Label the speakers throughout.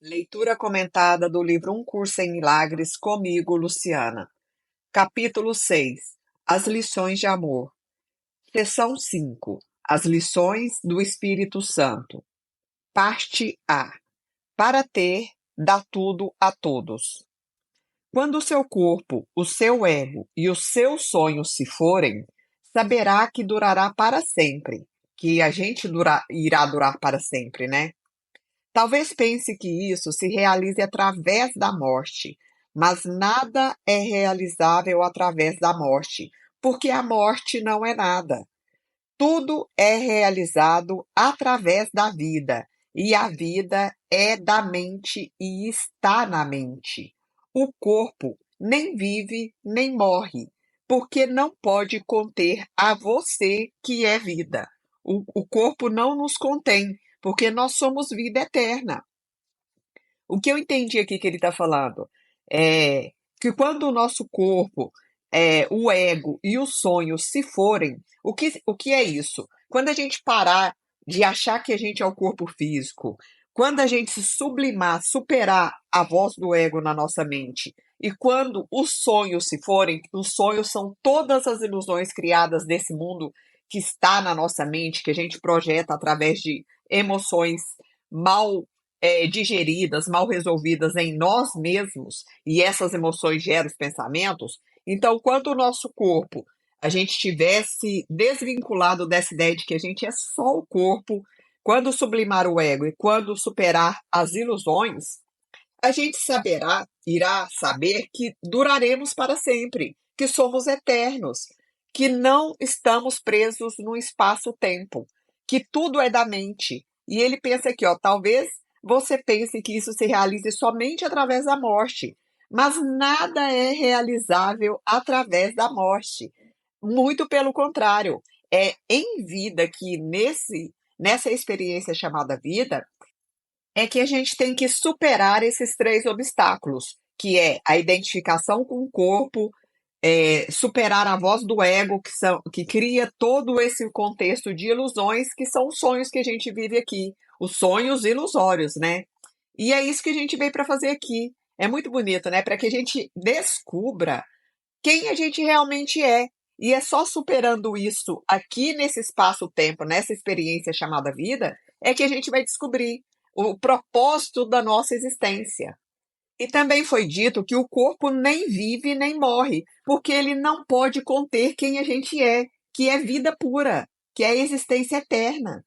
Speaker 1: Leitura comentada do livro Um Curso em Milagres, comigo, Luciana. Capítulo 6. As lições de amor. Seção 5. As lições do Espírito Santo. Parte A. Para ter, dá tudo a todos. Quando o seu corpo, o seu ego e os seus sonhos se forem, saberá que durará para sempre, que a gente irá durar para sempre, né? Talvez pense que isso se realize através da morte, mas nada é realizável através da morte, porque a morte não é nada. Tudo é realizado através da vida, e a vida é da mente e está na mente. O corpo nem vive nem morre, porque não pode conter a você que é vida. O corpo não nos contém, porque nós somos vida eterna. O que eu entendi aqui que ele está falando é que quando o nosso corpo, o ego e os sonhos se forem, o que é isso? Quando a gente parar de achar que a gente é o corpo físico, quando a gente se sublimar, superar a voz do ego na nossa mente, e quando os sonhos se forem, os sonhos são todas as ilusões criadas desse mundo que está na nossa mente, que a gente projeta através de emoções mal digeridas, mal resolvidas em nós mesmos, e essas emoções geram os pensamentos. Então, quando o nosso corpo, a gente tivesse desvinculado dessa ideia de que a gente é só o corpo, quando sublimar o ego e quando superar as ilusões, a gente irá saber que duraremos para sempre, que somos eternos, que não estamos presos no espaço-tempo, que tudo é da mente. E ele pensa aqui, ó, talvez você pense que isso se realize somente através da morte, mas nada é realizável através da morte. Muito pelo contrário, é em vida que nessa experiência chamada vida é que a gente tem que superar esses três obstáculos, que é a identificação com o corpo, superar a voz do ego, que cria todo esse contexto de ilusões, que são os sonhos que a gente vive aqui, os sonhos ilusórios, né? E é isso que a gente veio para fazer aqui. É muito bonito, né? Para que a gente descubra quem a gente realmente é. E é só superando isso aqui nesse espaço-tempo, nessa experiência chamada vida, é que a gente vai descobrir o propósito da nossa existência. E também foi dito que o corpo nem vive nem morre, porque ele não pode conter quem a gente é, que é vida pura, que é existência eterna.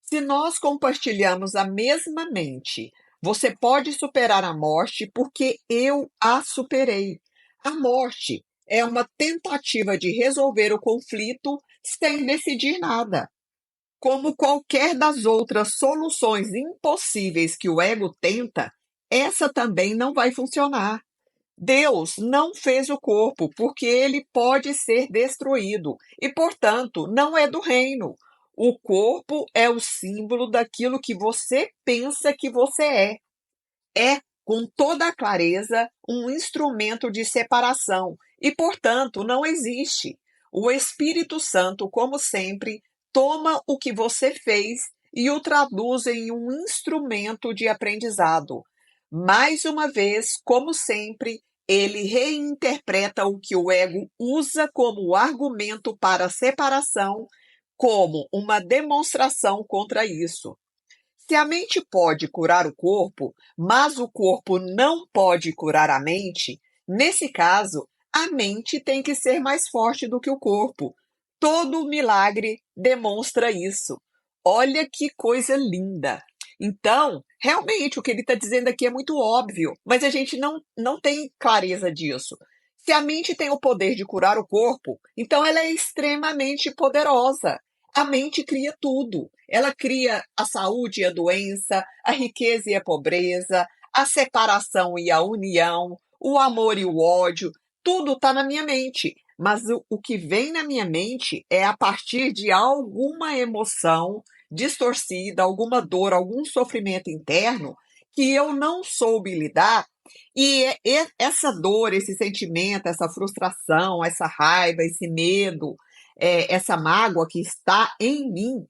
Speaker 1: Se nós compartilhamos a mesma mente, você pode superar a morte porque eu a superei. A morte é uma tentativa de resolver o conflito sem decidir nada. Como qualquer das outras soluções impossíveis que o ego tenta, essa também não vai funcionar. Deus não fez o corpo porque ele pode ser destruído e, portanto, não é do reino. O corpo é o símbolo daquilo que você pensa que você é. É, com toda a clareza, um instrumento de separação e, portanto, não existe. O Espírito Santo, como sempre, toma o que você fez e o traduz em um instrumento de aprendizado. Mais uma vez, como sempre, ele reinterpreta o que o ego usa como argumento para a separação, como uma demonstração contra isso. Se a mente pode curar o corpo, mas o corpo não pode curar a mente, nesse caso, a mente tem que ser mais forte do que o corpo. Todo milagre demonstra isso. Olha que coisa linda! Então, realmente, o que ele está dizendo aqui é muito óbvio, mas a gente não tem clareza disso. Se a mente tem o poder de curar o corpo, então ela é extremamente poderosa. A mente cria tudo. Ela cria a saúde e a doença, a riqueza e a pobreza, a separação e a união, o amor e o ódio. Tudo está na minha mente. Mas o que vem na minha mente é a partir de alguma emoção distorcida, alguma dor, algum sofrimento interno que eu não soube lidar. E essa dor, esse sentimento, essa frustração, essa raiva, esse medo, essa mágoa que está em mim,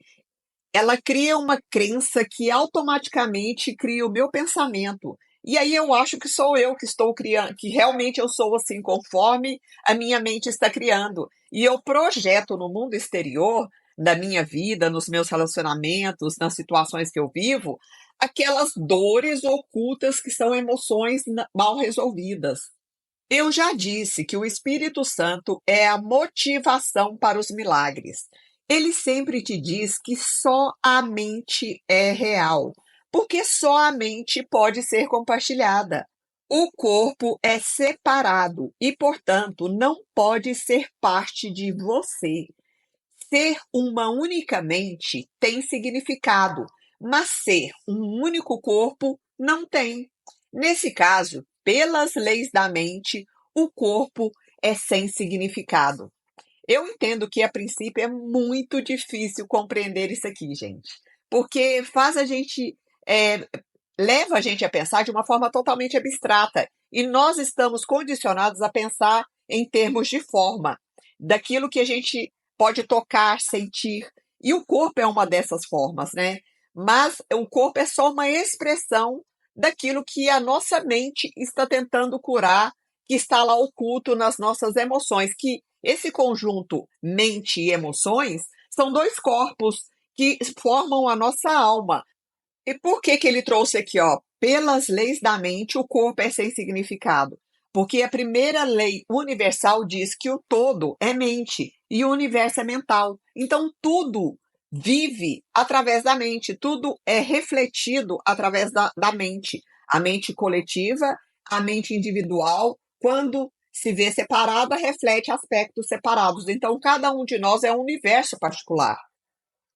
Speaker 1: ela cria uma crença que automaticamente cria o meu pensamento. E aí eu acho que sou eu que estou criando, que realmente eu sou assim conforme a minha mente está criando. E eu projeto no mundo exterior, na minha vida, nos meus relacionamentos, nas situações que eu vivo, aquelas dores ocultas que são emoções mal resolvidas. Eu já disse que o Espírito Santo é a motivação para os milagres. Ele sempre te diz que só a mente é real, porque só a mente pode ser compartilhada. O corpo é separado e, portanto, não pode ser parte de você. Ser uma única mente tem significado, mas ser um único corpo não tem. Nesse caso, pelas leis da mente, o corpo é sem significado. Eu entendo que a princípio é muito difícil compreender isso aqui, gente, porque faz a gente, é, leva a gente a pensar de uma forma totalmente abstrata, e nós estamos condicionados a pensar em termos de forma, daquilo que a gente pode tocar, sentir, e o corpo é uma dessas formas, né? Mas o corpo é só uma expressão daquilo que a nossa mente está tentando curar, que está lá oculto nas nossas emoções, que esse conjunto mente e emoções são dois corpos que formam a nossa alma. E por que que ele trouxe aqui, ó? Pelas leis da mente, o corpo é sem significado. Porque a primeira lei universal diz que o todo é mente e o universo é mental. Então, tudo vive através da mente, tudo é refletido através da mente. A mente coletiva, a mente individual, quando se vê separada, reflete aspectos separados. Então, cada um de nós é um universo particular.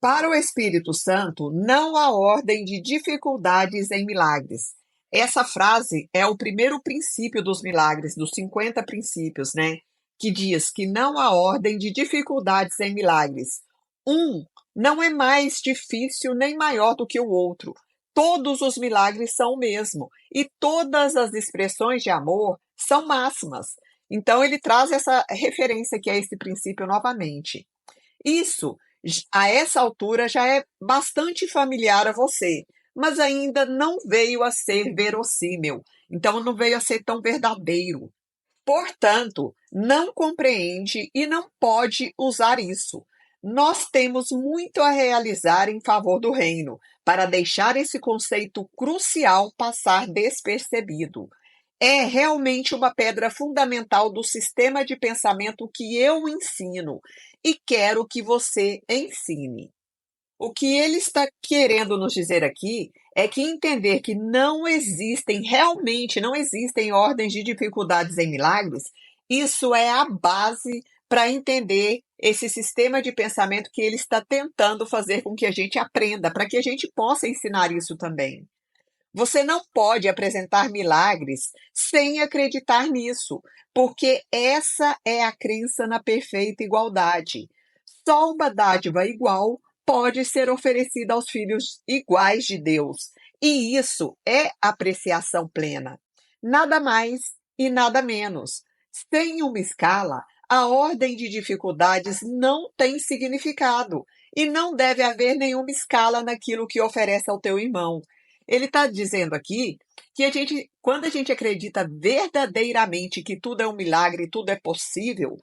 Speaker 1: Para o Espírito Santo, não há ordem de dificuldades em milagres. Essa frase é o primeiro princípio dos milagres, dos 50 princípios, né? Que diz que não há ordem de dificuldades em milagres. Um não é mais difícil nem maior do que o outro. Todos os milagres são o mesmo. E todas as expressões de amor são máximas. Então, ele traz essa referência aqui a esse princípio novamente. Isso, a essa altura, já é bastante familiar a você, mas ainda não veio a ser verossímil, então não veio a ser tão verdadeiro. Portanto, não compreende e não pode usar isso. Nós temos muito a realizar em favor do reino, para deixar esse conceito crucial passar despercebido. É realmente uma pedra fundamental do sistema de pensamento que eu ensino e quero que você ensine. O que ele está querendo nos dizer aqui é que entender que não existem, realmente não existem ordens de dificuldades em milagres, isso é a base para entender esse sistema de pensamento que ele está tentando fazer com que a gente aprenda, para que a gente possa ensinar isso também. Você não pode apresentar milagres sem acreditar nisso, porque essa é a crença na perfeita igualdade. Só uma dádiva igual pode ser oferecida aos filhos iguais de Deus, e isso é apreciação plena. Nada mais e nada menos. Sem uma escala, a ordem de dificuldades não tem significado, e não deve haver nenhuma escala naquilo que oferece ao teu irmão. Ele está dizendo aqui que quando a gente acredita verdadeiramente que tudo é um milagre, tudo é possível,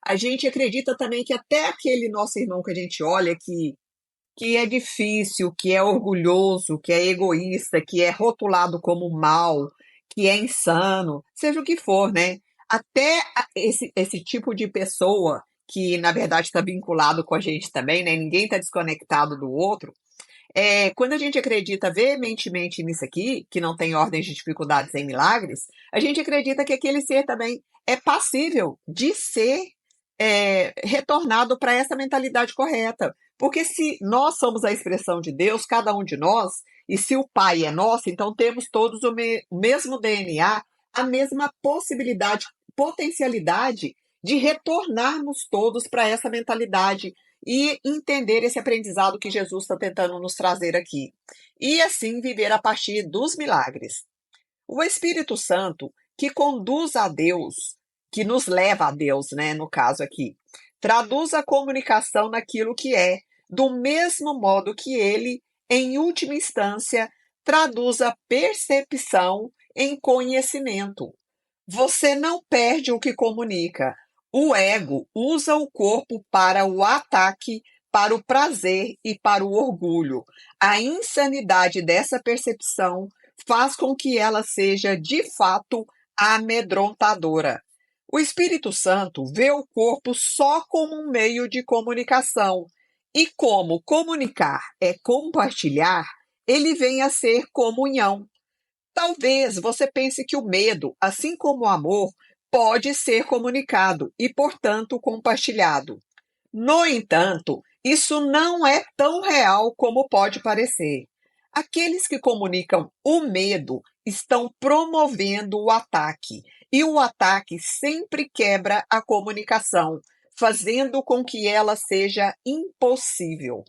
Speaker 1: a gente acredita também que até aquele nosso irmão que a gente olha que é difícil, que é orgulhoso, que é egoísta, que é rotulado como mal, que é insano, seja o que for, né? Até esse tipo de pessoa que, na verdade, está vinculado com a gente também, né? Ninguém está desconectado do outro. Quando a gente acredita veementemente nisso aqui, que não tem ordens de dificuldades em milagres, a gente acredita que aquele ser também é passível de ser retornado para essa mentalidade correta. Porque se nós somos a expressão de Deus, cada um de nós, e se o Pai é nosso, então temos todos o mesmo DNA, a mesma possibilidade, potencialidade de retornarmos todos para essa mentalidade e entender esse aprendizado que Jesus está tentando nos trazer aqui. E assim viver a partir dos milagres. O Espírito Santo, que conduz a Deus, que nos leva a Deus, né, no caso aqui, traduz a comunicação naquilo que é, do mesmo modo que ele, em última instância, traduz a percepção em conhecimento. Você não perde o que comunica. O ego usa o corpo para o ataque, para o prazer e para o orgulho. A insanidade dessa percepção faz com que ela seja, de fato, amedrontadora. O Espírito Santo vê o corpo só como um meio de comunicação. E como comunicar é compartilhar, ele vem a ser comunhão. Talvez você pense que o medo, assim como o amor, pode ser comunicado e, portanto, compartilhado. No entanto, isso não é tão real como pode parecer. Aqueles que comunicam o medo estão promovendo o ataque, e o ataque sempre quebra a comunicação, fazendo com que ela seja impossível.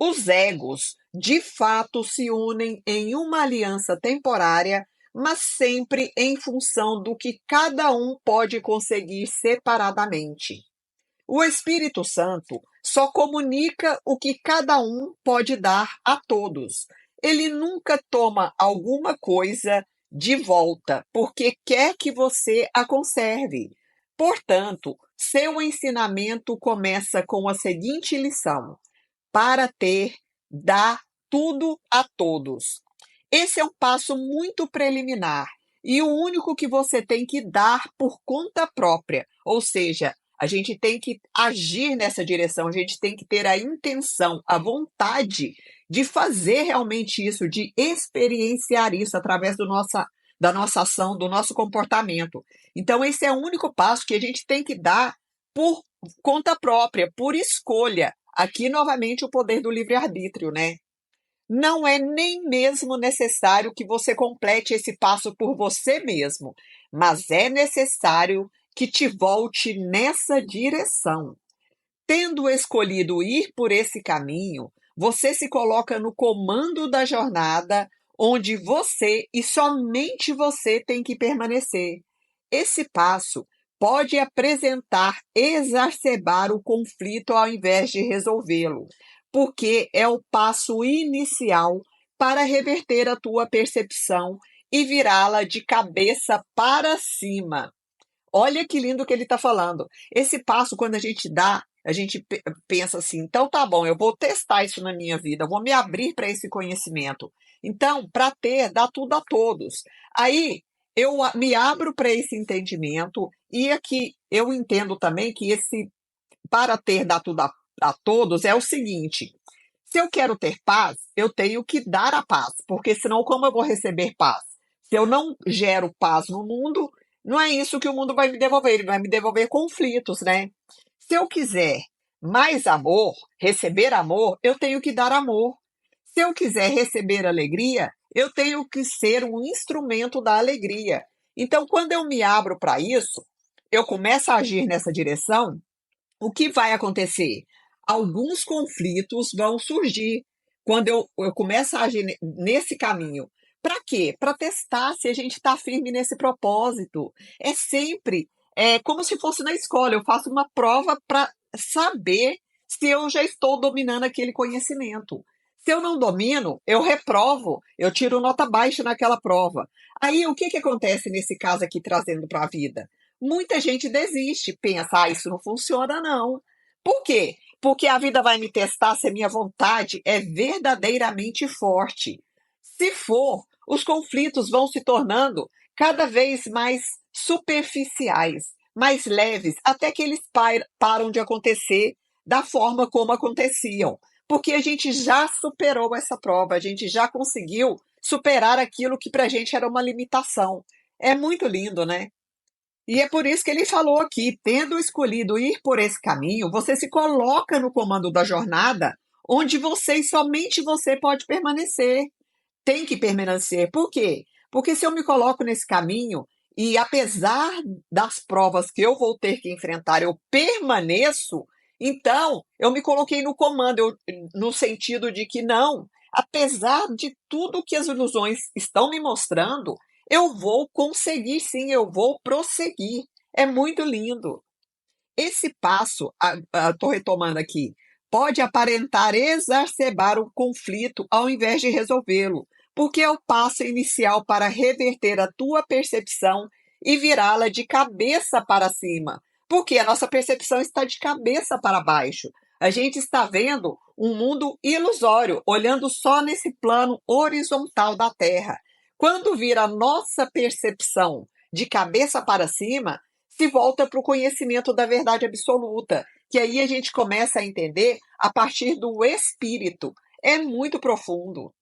Speaker 1: Os egos, de fato, se unem em uma aliança temporária, mas sempre em função do que cada um pode conseguir separadamente. O Espírito Santo só comunica o que cada um pode dar a todos. Ele nunca toma alguma coisa de volta, porque quer que você a conserve. Portanto, seu ensinamento começa com a seguinte lição: para ter, dá tudo a todos. Esse é um passo muito preliminar e o único que você tem que dar por conta própria, ou seja, a gente tem que agir nessa direção, a gente tem que ter a intenção, a vontade de fazer realmente isso, de experienciar isso através da nossa ação, do nosso comportamento. Então, esse é o único passo que a gente tem que dar por conta própria, por escolha. Aqui, novamente, o poder do livre-arbítrio, né? Não é nem mesmo necessário que você complete esse passo por você mesmo, mas é necessário que te volte nessa direção. Tendo escolhido ir por esse caminho, você se coloca no comando da jornada, onde você e somente você tem que permanecer. Esse passo pode apresentar, exacerbar o conflito ao invés de resolvê-lo, porque é o passo inicial para reverter a tua percepção e virá-la de cabeça para cima. Olha que lindo que ele está falando. Esse passo, quando a gente dá, a gente pensa assim: então tá bom, eu vou testar isso na minha vida, eu vou me abrir para esse conhecimento. Então, para ter, dá tudo a todos. Aí eu me abro para esse entendimento, e aqui eu entendo também que esse para ter, dá tudo a todos é o seguinte: se eu quero ter paz, eu tenho que dar a paz, porque senão como eu vou receber paz? Se eu não gero paz no mundo, não é isso que o mundo vai me devolver, ele vai me devolver conflitos, né? Se eu quiser mais amor, receber amor, eu tenho que dar amor. Se eu quiser receber alegria, eu tenho que ser um instrumento da alegria. Então, quando eu me abro para isso, eu começo a agir nessa direção, o que vai acontecer? Alguns conflitos vão surgir quando eu começo a agir nesse caminho. Para quê? Para testar se a gente está firme nesse propósito. É sempre como se fosse na escola. Eu faço uma prova para saber se eu já estou dominando aquele conhecimento. Se eu não domino, eu reprovo, eu tiro nota baixa naquela prova. Aí o que acontece nesse caso aqui, trazendo para a vida? Muita gente desiste, pensa, isso não funciona não. Por quê? Porque a vida vai me testar se a minha vontade é verdadeiramente forte. Se for, os conflitos vão se tornando cada vez mais superficiais, mais leves, até que eles param de acontecer da forma como aconteciam. Porque a gente já superou essa prova, a gente já conseguiu superar aquilo que para a gente era uma limitação. É muito lindo, né? E é por isso que ele falou aqui, tendo escolhido ir por esse caminho, você se coloca no comando da jornada, onde você e somente você pode permanecer. Tem que permanecer. Por quê? Porque se eu me coloco nesse caminho e apesar das provas que eu vou ter que enfrentar, eu permaneço, então eu me coloquei no comando, no sentido de que não, apesar de tudo que as ilusões estão me mostrando, eu vou conseguir sim, eu vou prosseguir. É muito lindo. Esse passo, estou retomando aqui, pode aparentar exacerbar o conflito ao invés de resolvê-lo, porque é o passo inicial para reverter a tua percepção e virá-la de cabeça para cima, porque a nossa percepção está de cabeça para baixo. A gente está vendo um mundo ilusório, olhando só nesse plano horizontal da Terra. Quando vira a nossa percepção de cabeça para cima, se volta para o conhecimento da verdade absoluta, que aí a gente começa a entender a partir do espírito. É muito profundo.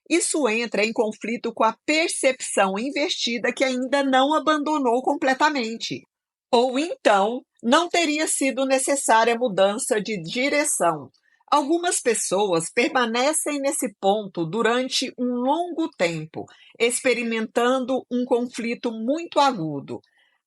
Speaker 1: Isso entra em conflito com a percepção investida que ainda não abandonou completamente. Ou então, não teria sido necessária mudança de direção. Algumas pessoas permanecem nesse ponto durante um longo tempo, experimentando um conflito muito agudo.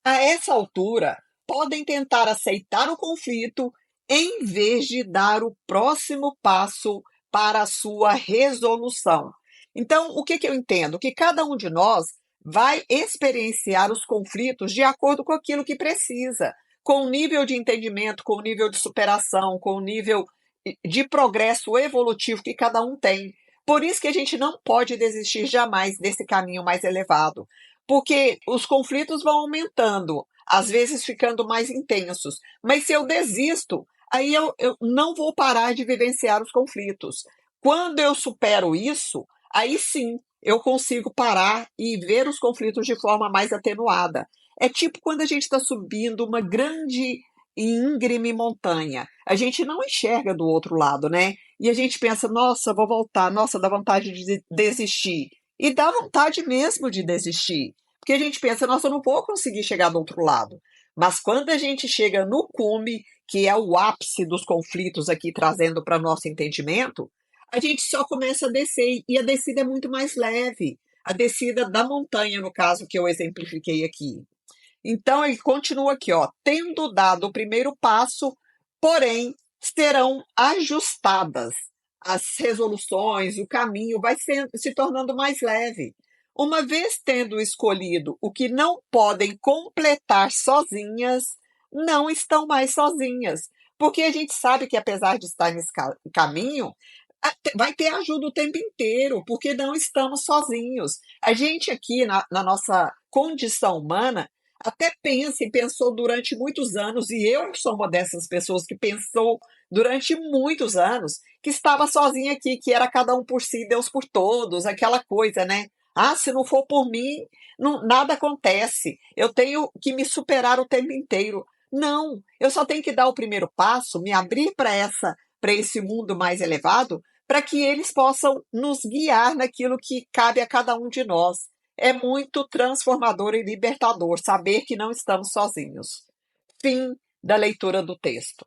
Speaker 1: A essa altura, podem tentar aceitar o conflito em vez de dar o próximo passo para a sua resolução. Então, o que que eu entendo? Que cada um de nós vai experienciar os conflitos de acordo com aquilo que precisa, com o nível de entendimento, com o nível de superação, com o nível de progresso evolutivo que cada um tem. Por isso que a gente não pode desistir jamais desse caminho mais elevado, porque os conflitos vão aumentando, às vezes ficando mais intensos. Mas se eu desisto, aí eu não vou parar de vivenciar os conflitos. Quando eu supero isso, aí sim eu consigo parar e ver os conflitos de forma mais atenuada. É tipo quando a gente está subindo uma grande e íngreme montanha. A gente não enxerga do outro lado, né? E a gente pensa, nossa, vou voltar, nossa, dá vontade de desistir. E dá vontade mesmo de desistir. Porque a gente pensa, nossa, eu não vou conseguir chegar do outro lado. Mas quando a gente chega no cume, que é o ápice dos conflitos aqui trazendo para nosso entendimento, a gente só começa a descer e a descida é muito mais leve. A descida da montanha, no caso que eu exemplifiquei aqui. Então ele continua aqui, ó, tendo dado o primeiro passo, porém serão ajustadas as resoluções, o caminho vai se tornando mais leve. Uma vez tendo escolhido o que não podem completar sozinhas, não estão mais sozinhas, porque a gente sabe que apesar de estar nesse caminho, vai ter ajuda o tempo inteiro, porque não estamos sozinhos. A gente aqui, na nossa condição humana, até pensa e pensou durante muitos anos, e eu sou uma dessas pessoas que pensou durante muitos anos que estava sozinha aqui, que era cada um por si, Deus por todos, aquela coisa, né? Ah, se não for por mim, nada acontece. Eu tenho que me superar o tempo inteiro. Não, eu só tenho que dar o primeiro passo, me abrir para esse mundo mais elevado, para que eles possam nos guiar naquilo que cabe a cada um de nós. É muito transformador e libertador saber que não estamos sozinhos. Fim da leitura do texto.